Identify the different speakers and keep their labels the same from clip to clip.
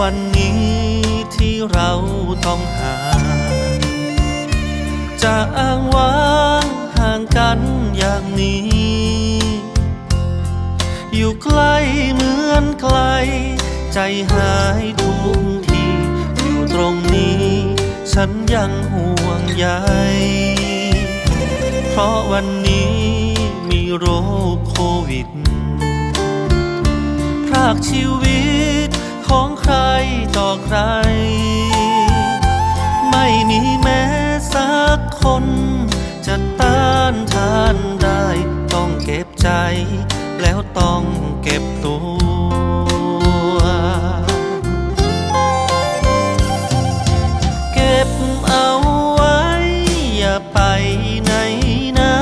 Speaker 1: วันนี้ที่เราต้องห่างจะอ้างว้างห่างกันอย่างนี้อยู่ใกล้เหมือนไกลใจหายทุกทีอยู่ตรงนี้ฉันยังห่วงใยเพราะวันนี้มีโรคโควิดพรากชีวิตของใครต่อใครไม่มีแม้สักคนจะต้านทานได้ต้องเก็บใจแล้วต้องเก็บตัวเก็บเอาไว้อย่าไปไหนนะ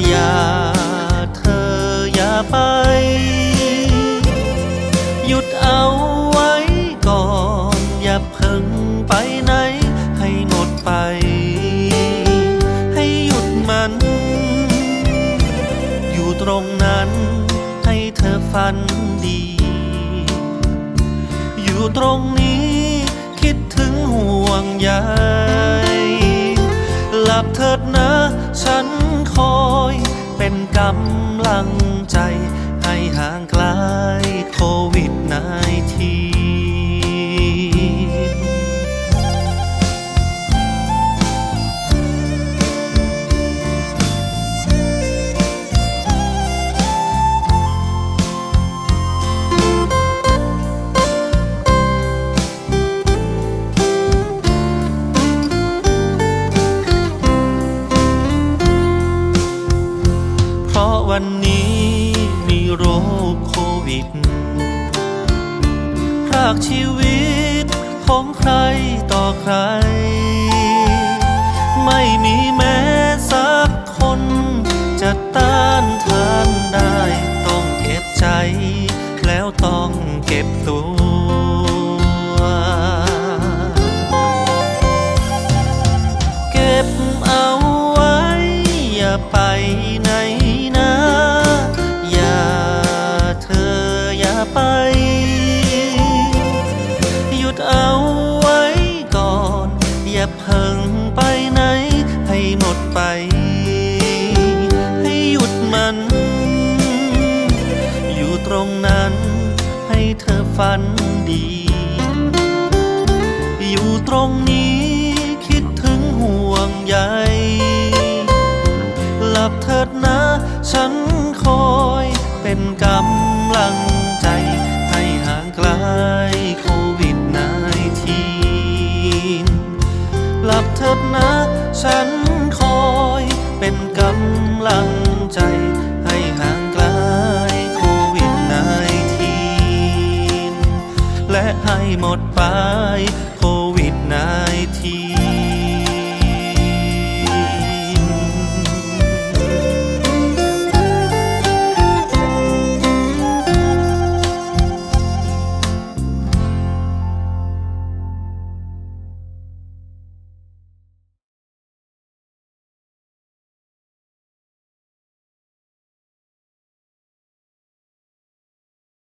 Speaker 1: อย่าเธออย่าไปหยุดเอาไว้ก่อนอย่าเพิ่งไปไหนให้หมดไปให้หยุดมันอยู่ตรงนั้นให้เธอฝันดีอยู่ตรงนี้คิดถึงห่วงใยหลับเถิดนะฉันคอยเป็นกำลังใจให้ห่างไกลโควิด-19วันนี้มีโรคโควิดพรากชีวิตของใครต่อใครไม่มีแม้สักคนจะต้านทานได้ต้องเก็บใจแล้วต้องเก็บตัวเก็บเอาไว้อย่าไปไหนไปหยุดเอาไว้ก่อนอย่าเพิ่งไปไหนให้หมดไปให้หยุดมันอยู่ตรงนั้นให้เธอฝันดีอยู่ตรงนี้คิดถึงห่วงใยหลับเถิดนะฉันคอยเป็นกำลังใจให้ห่างไกลโควิด-19หลับเถิดนะฉันคอยเป็นกำลังใจให้ห่างไกลโควิด-19และให้หมดไป